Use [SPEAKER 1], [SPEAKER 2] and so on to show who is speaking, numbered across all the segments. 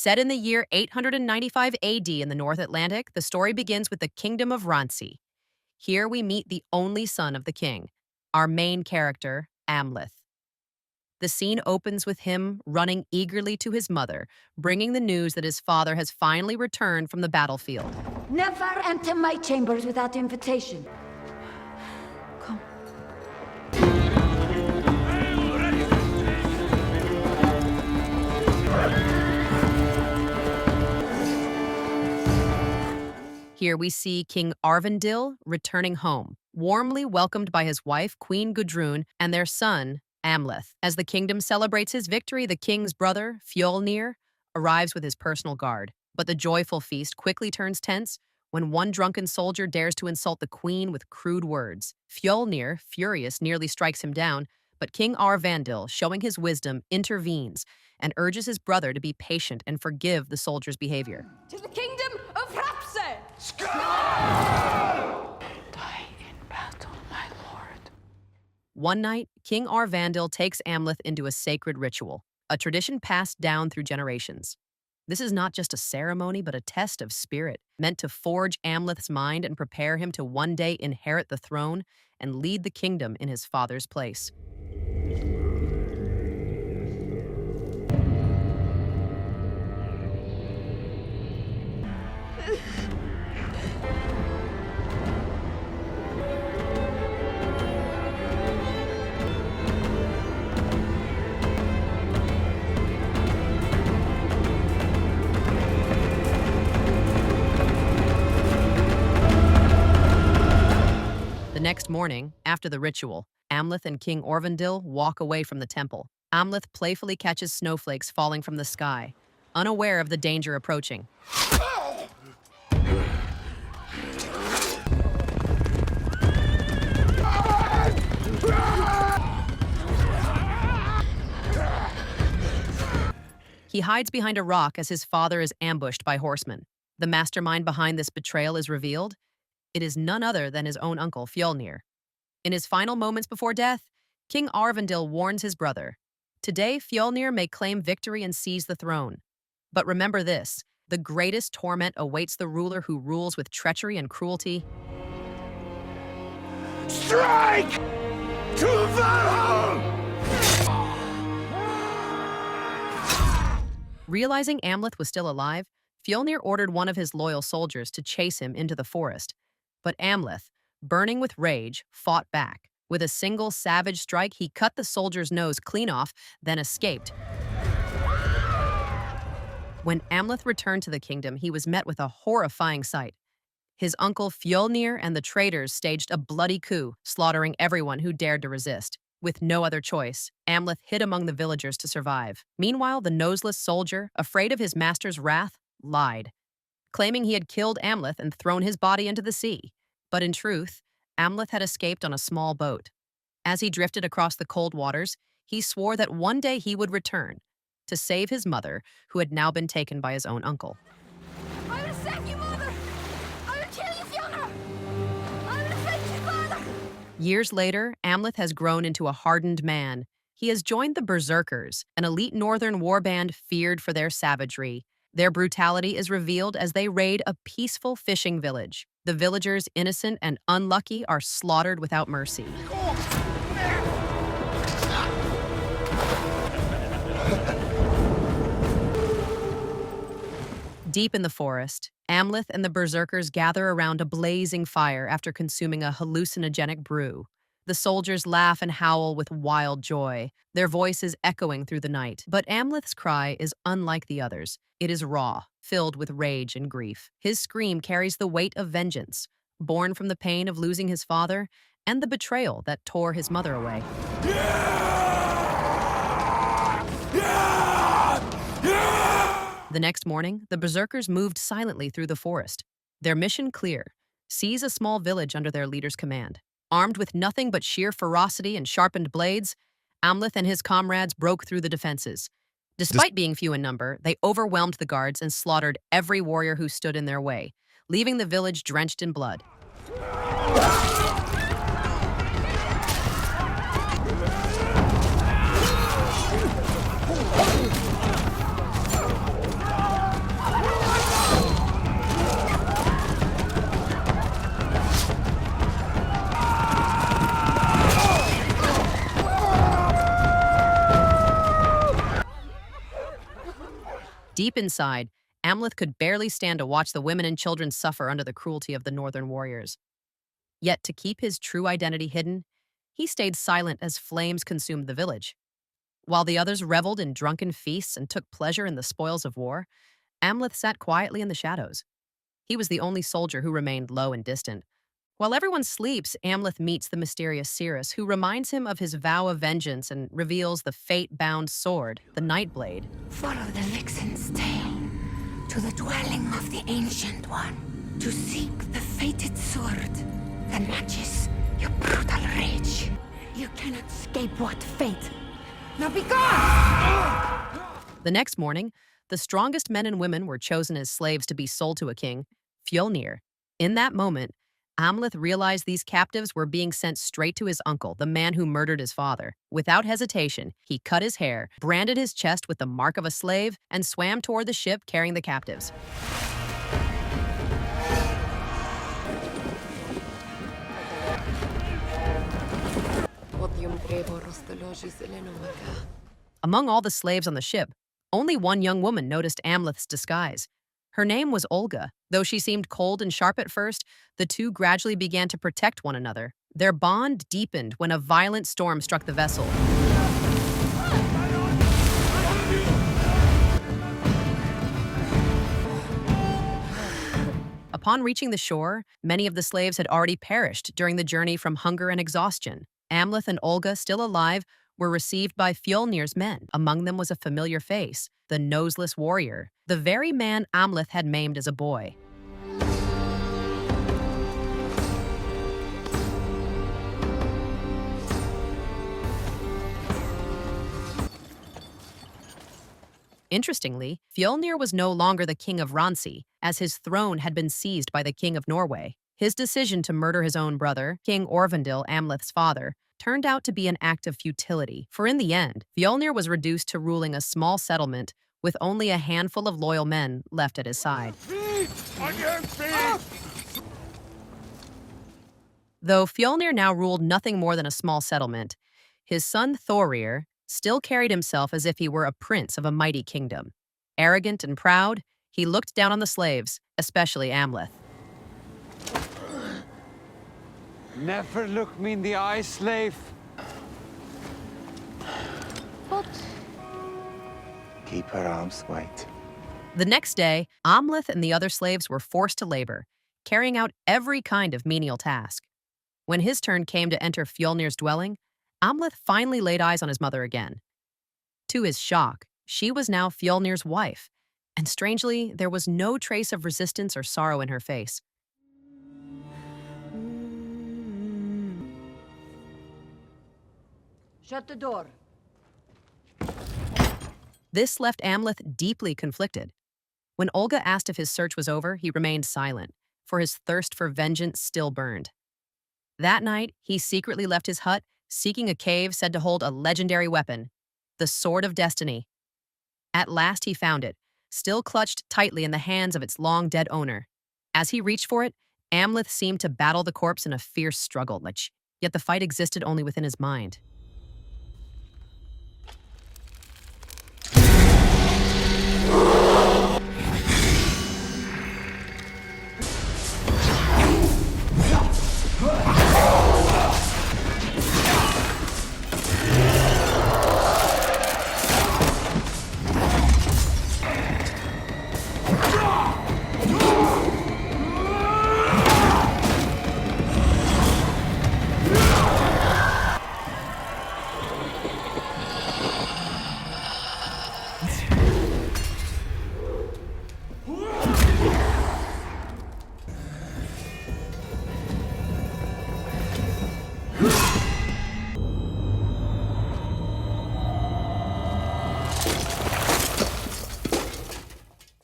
[SPEAKER 1] Set in the year 895 AD in the North Atlantic, the story begins with the Kingdom of Ransi. Here we meet the only son of the king, our main character, Amleth. The scene opens with him running eagerly to his mother, bringing the news that his father has finally returned from the battlefield.
[SPEAKER 2] Never enter my chambers without invitation. Come.
[SPEAKER 1] Here we see King Arvandil returning home, warmly welcomed by his wife, Queen Gudrun, and their son, Amleth. As the kingdom celebrates his victory, the king's brother, Fjolnir, arrives with his personal guard. But the joyful feast quickly turns tense when one drunken soldier dares to insult the queen with crude words. Fjolnir, furious, nearly strikes him down, but King Arvandil, showing his wisdom, intervenes and urges his brother to be patient and forgive the soldier's behavior.
[SPEAKER 2] To the kingdom of Rapse!
[SPEAKER 3] Die in battle, my lord.
[SPEAKER 1] One night, King Arvandil takes Amleth into a sacred ritual, a tradition passed down through generations. This is not just a ceremony, but a test of spirit, meant to forge Amleth's mind and prepare him to one day inherit the throne and lead the kingdom in his father's place. The next morning, after the ritual, Amleth and King Arvandil walk away from the temple. Amleth playfully catches snowflakes falling from the sky, unaware of the danger approaching. He hides behind a rock as his father is ambushed by horsemen. The mastermind behind this betrayal is revealed. It is none other than his own uncle, Fjolnir. In his final moments before death, King Arvandil warns his brother. Today, Fjolnir may claim victory and seize the throne. But remember this, the greatest torment awaits the ruler who rules with treachery and cruelty.
[SPEAKER 4] Strike! To Valhalla!
[SPEAKER 1] Realizing Amleth was still alive, Fjolnir ordered one of his loyal soldiers to chase him into the forest. But Amleth, burning with rage, fought back. With a single savage strike, he cut the soldier's nose clean off, then escaped. When Amleth returned to the kingdom, he was met with a horrifying sight. His uncle Fjolnir and the traitors staged a bloody coup, slaughtering everyone who dared to resist. With no other choice, Amleth hid among the villagers to survive. Meanwhile, the noseless soldier, afraid of his master's wrath, lied, claiming he had killed Amleth and thrown his body into the sea. But in truth, Amleth had escaped on a small boat. As he drifted across the cold waters, he swore that one day he would return to save his mother, who had now been taken by his own uncle.
[SPEAKER 2] I will save you, mother! I will kill you, Fiona! I will avenge you, father!
[SPEAKER 1] Years later, Amleth has grown into a hardened man. He has joined the Berserkers, an elite northern warband feared for their savagery. Their brutality is revealed as they raid a peaceful fishing village. The villagers, innocent and unlucky, are slaughtered without mercy. Deep in the forest, Amleth and the Berserkers gather around a blazing fire after consuming a hallucinogenic brew. The soldiers laugh and howl with wild joy, their voices echoing through the night. But Amleth's cry is unlike the others. It is raw, filled with rage and grief. His scream carries the weight of vengeance, born from the pain of losing his father and the betrayal that tore his mother away. The next morning, the Berserkers moved silently through the forest. Their mission clear: seize a small village under their leader's command. Armed with nothing but sheer ferocity and sharpened blades, Amleth and his comrades broke through the defenses. Despite being few in number, they overwhelmed the guards and slaughtered every warrior who stood in their way, leaving the village drenched in blood. Deep inside, Amleth could barely stand to watch the women and children suffer under the cruelty of the northern warriors. Yet to keep his true identity hidden, he stayed silent as flames consumed the village. While the others reveled in drunken feasts and took pleasure in the spoils of war, Amleth sat quietly in the shadows. He was the only soldier who remained low and distant. While everyone sleeps, Amleth meets the mysterious Cirrus, who reminds him of his vow of vengeance and reveals the fate-bound sword, the Nightblade.
[SPEAKER 3] Follow the vixen's tail to the dwelling of the Ancient One to seek the fated sword that matches your brutal rage. You cannot escape what fate. Now be gone!
[SPEAKER 1] The next morning, the strongest men and women were chosen as slaves to be sold to a king, Fjolnir. In that moment, Amleth realized these captives were being sent straight to his uncle, the man who murdered his father. Without hesitation, he cut his hair, branded his chest with the mark of a slave, and swam toward the ship carrying the captives. Among all the slaves on the ship, only one young woman noticed Amleth's disguise. Her name was Olga. Though she seemed cold and sharp at first, the two gradually began to protect one another. Their bond deepened when a violent storm struck the vessel. Upon reaching the shore, many of the slaves had already perished during the journey from hunger and exhaustion. Amleth and Olga, still alive, were received by Fjolnir's men. Among them was a familiar face, the noseless warrior, the very man Amleth had maimed as a boy. Interestingly, Fjolnir was no longer the king of Ransi, as his throne had been seized by the king of Norway. His decision to murder his own brother, King Orvandil, Amleth's father, turned out to be an act of futility, for in the end, Fjolnir was reduced to ruling a small settlement with only a handful of loyal men left at his side.
[SPEAKER 4] On your feet!
[SPEAKER 1] Though Fjolnir now ruled nothing more than a small settlement, his son Thorir still carried himself as if he were a prince of a mighty kingdom. Arrogant and proud, he looked down on the slaves, especially Amleth.
[SPEAKER 5] Never look me in the eye, slave.
[SPEAKER 4] Keep her arms white.
[SPEAKER 1] The next day, Amleth and the other slaves were forced to labor, carrying out every kind of menial task. When his turn came to enter Fjolnir's dwelling, Amleth finally laid eyes on his mother again. To his shock, she was now Fjolnir's wife, and strangely, there was no trace of resistance or sorrow in her face.
[SPEAKER 3] Shut the door.
[SPEAKER 1] This left Amleth deeply conflicted. When Olga asked if his search was over, he remained silent, for his thirst for vengeance still burned. That night, he secretly left his hut, seeking a cave said to hold a legendary weapon, the Sword of Destiny. At last he found it, still clutched tightly in the hands of its long-dead owner. As he reached for it, Amleth seemed to battle the corpse in a fierce struggle, yet the fight existed only within his mind.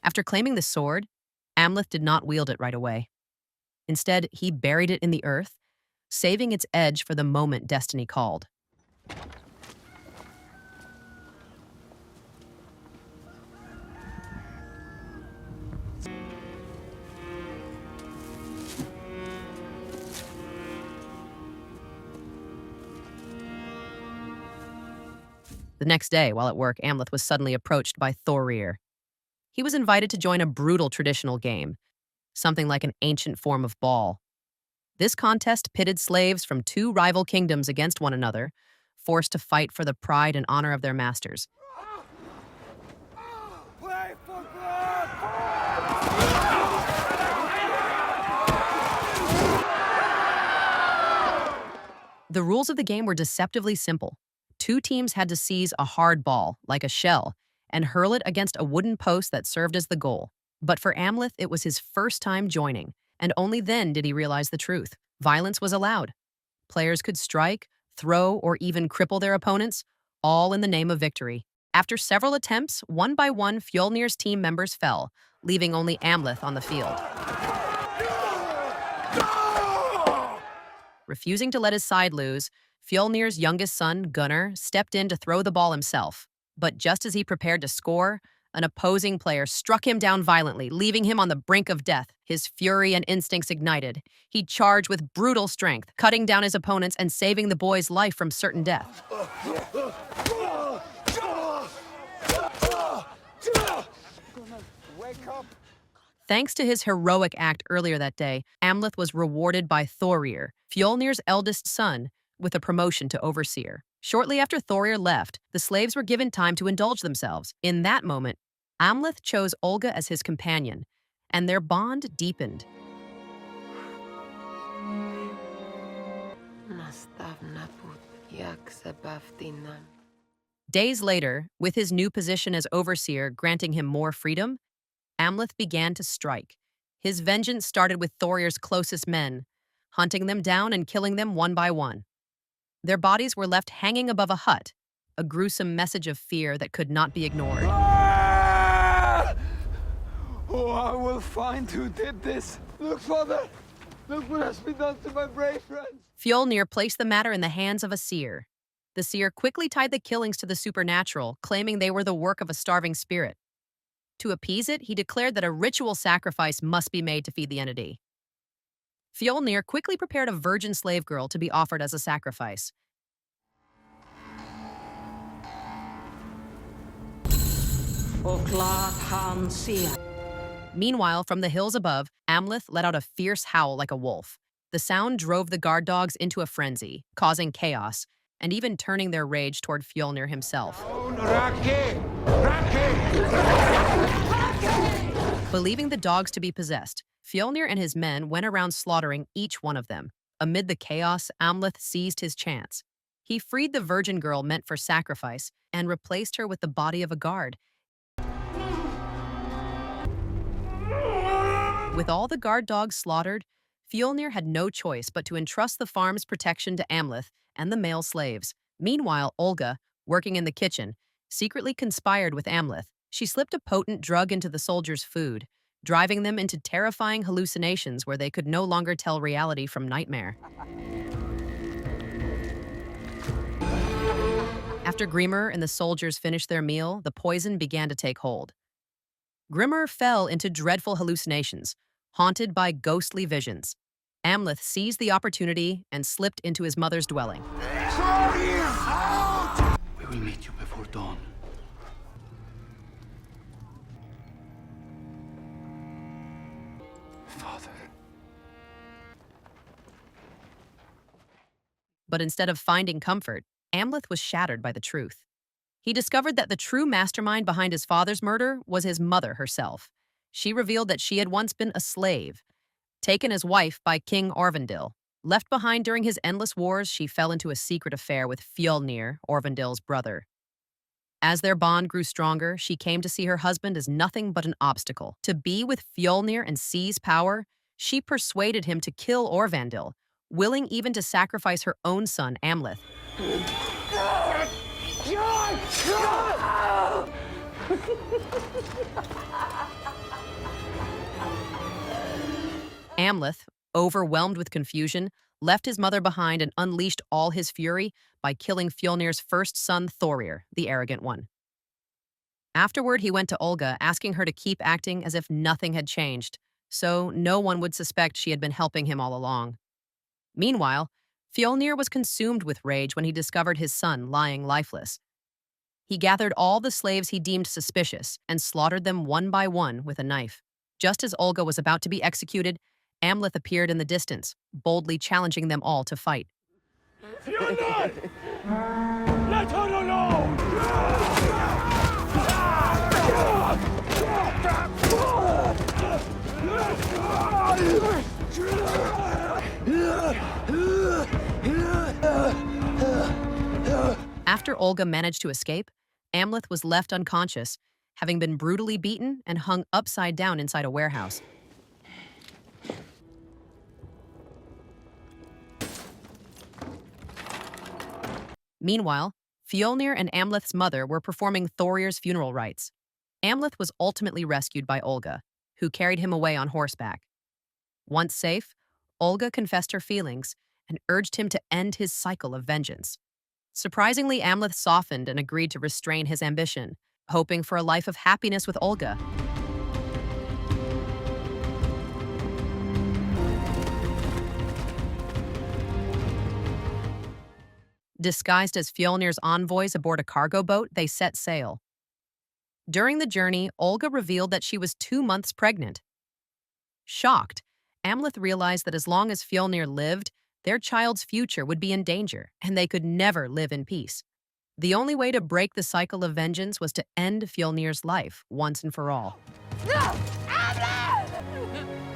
[SPEAKER 1] After claiming the sword, Amleth did not wield it right away. Instead, he buried it in the earth, saving its edge for the moment destiny called. The next day, while at work, Amleth was suddenly approached by Thorir. he was invited to join a brutal traditional game, something like an ancient form of ball. This contest pitted slaves from two rival kingdoms against one another, forced to fight for the pride and honor of their masters.
[SPEAKER 4] Play for blood!
[SPEAKER 1] The rules of the game were deceptively simple. Two teams had to seize a hard ball, like a shell, and hurl it against a wooden post that served as the goal. But for Amleth, it was his first time joining, and only then did he realize the truth. Violence was allowed. Players could strike, throw, or even cripple their opponents, all in the name of victory. After several attempts, one by one, Fjolnir's team members fell, leaving only Amleth on the field. Refusing to let his side lose, Fjolnir's youngest son, Gunnar, stepped in to throw the ball himself. But just as he prepared to score, an opposing player struck him down violently, leaving him on the brink of death. His fury and instincts ignited. He charged with brutal strength, cutting down his opponents and saving the boy's life from certain death.
[SPEAKER 4] Wake up!
[SPEAKER 1] Thanks to his heroic act earlier that day, Amleth was rewarded by Thorir, Fjolnir's eldest son, with a promotion to overseer. Shortly after Thorir left, the slaves were given time to indulge themselves. In that moment, Amleth chose Olga as his companion, and their bond deepened. Days later, with his new position as overseer granting him more freedom, Amleth began to strike. His vengeance started with Thorir's closest men, hunting them down and killing them one by one. Their bodies were left hanging above a hut, a gruesome message of fear that could not be ignored.
[SPEAKER 5] Ah! Oh, I will find who did this. Look, Father! Look what has been done to my brave friends!
[SPEAKER 1] Fjolnir placed the matter in the hands of a seer. The seer quickly tied the killings to the supernatural, claiming they were the work of a starving spirit. To appease it, he declared that a ritual sacrifice must be made to feed the entity. Fjolnir quickly prepared a virgin slave girl to be offered as a sacrifice. Meanwhile, from the hills above, Amleth let out a fierce howl like a wolf. The sound drove the guard dogs into a frenzy, causing chaos, and even turning their rage toward Fjolnir himself. Believing the dogs to be possessed, Fjolnir and his men went around slaughtering each one of them. Amid the chaos, Amleth seized his chance. He freed the virgin girl meant for sacrifice and replaced her with the body of a guard. With all the guard dogs slaughtered, Fjolnir had no choice but to entrust the farm's protection to Amleth and the male slaves. Meanwhile, Olga, working in the kitchen, secretly conspired with Amleth. She slipped a potent drug into the soldiers' food, driving them into terrifying hallucinations where they could no longer tell reality from nightmare. After Grimur and the soldiers finished their meal, the poison began to take hold. Grimur fell into dreadful hallucinations, haunted by ghostly visions. Amleth seized the opportunity and slipped into his mother's dwelling.
[SPEAKER 6] We will meet you before dawn.
[SPEAKER 4] Father.
[SPEAKER 1] But instead of finding comfort, Amleth was shattered by the truth. He discovered that the true mastermind behind his father's murder was his mother herself. She revealed that she had once been a slave, taken as wife by King Orvandil. Left behind during his endless wars, she fell into a secret affair with Fjolnir, Orvandil's brother. As their bond grew stronger, she came to see her husband as nothing but an obstacle. To be with Fjolnir and seize power, she persuaded him to kill Orvandil, willing even to sacrifice her own son, Amleth. Amleth, overwhelmed with confusion, left his mother behind and unleashed all his fury by killing Fjolnir's first son, Thorir, the arrogant one. Afterward, he went to Olga, asking her to keep acting as if nothing had changed, so no one would suspect she had been helping him all along. Meanwhile, Fjolnir was consumed with rage when he discovered his son lying lifeless. He gathered all the slaves he deemed suspicious and slaughtered them one by one with a knife. Just as Olga was about to be executed, Amleth appeared in the distance, boldly challenging them all to fight.
[SPEAKER 4] Fiona! Let her alone!
[SPEAKER 1] After Olga managed to escape, Amleth was left unconscious, having been brutally beaten and hung upside down inside a warehouse. Meanwhile, Fjolnir and Amleth's mother were performing Thorir's funeral rites. Amleth was ultimately rescued by Olga, who carried him away on horseback. Once safe, Olga confessed her feelings and urged him to end his cycle of vengeance. Surprisingly, Amleth softened and agreed to restrain his ambition, hoping for a life of happiness with Olga. Disguised as Fjolnir's envoys aboard a cargo boat, they set sail. During the journey, Olga revealed that she was 2 months pregnant. Shocked, Amleth realized that as long as Fjolnir lived, their child's future would be in danger, and they could never live in peace. The only way to break the cycle of vengeance was to end Fjolnir's life once and for all.
[SPEAKER 2] No! Amleth!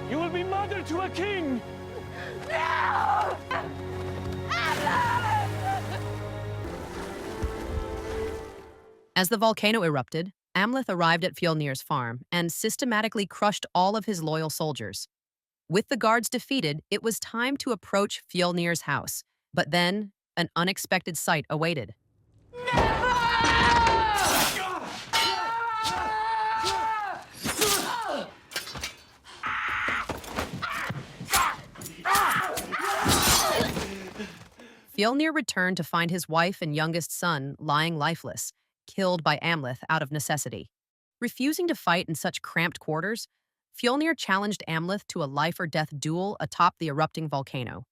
[SPEAKER 4] You will be mother to a king!
[SPEAKER 2] No! Amleth!
[SPEAKER 1] As the volcano erupted, Amleth arrived at Fjolnir's farm and systematically crushed all of his loyal soldiers. With the guards defeated, it was time to approach Fjolnir's house. But then, an unexpected sight awaited. Fjolnir returned to find his wife and youngest son lying lifeless, killed by Amleth out of necessity. Refusing to fight in such cramped quarters, Fjolnir challenged Amleth to a life-or-death duel atop the erupting volcano.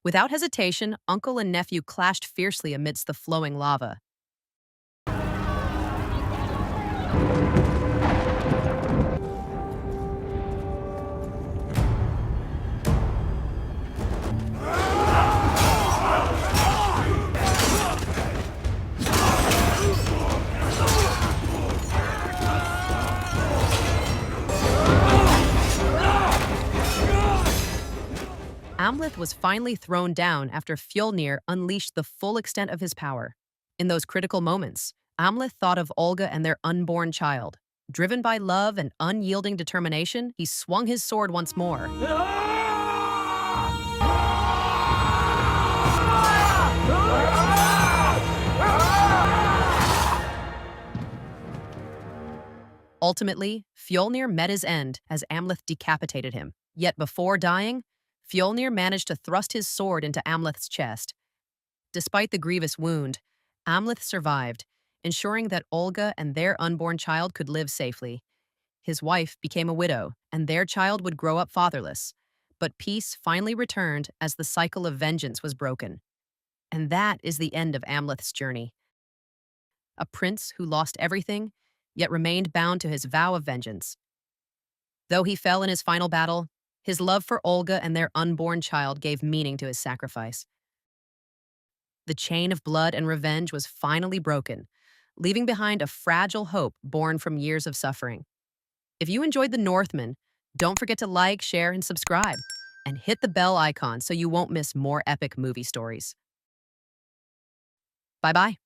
[SPEAKER 1] Without hesitation, uncle and nephew clashed fiercely amidst the flowing lava. Amleth was finally thrown down after Fjolnir unleashed the full extent of his power. In those critical moments, Amleth thought of Olga and their unborn child. Driven by love and unyielding determination, he swung his sword once more. Ultimately, Fjolnir met his end as Amleth decapitated him. Yet before dying, Fjolnir managed to thrust his sword into Amleth's chest. Despite the grievous wound, Amleth survived, ensuring that Olga and their unborn child could live safely. His wife became a widow, and their child would grow up fatherless. But peace finally returned as the cycle of vengeance was broken. And that is the end of Amleth's journey. A prince who lost everything, yet remained bound to his vow of vengeance. Though he fell in his final battle, his love for Olga and their unborn child gave meaning to his sacrifice. The chain of blood and revenge was finally broken, leaving behind a fragile hope born from years of suffering. If you enjoyed The Northman, don't forget to like, share, and subscribe, and hit the bell icon so you won't miss more epic movie stories. Bye-bye.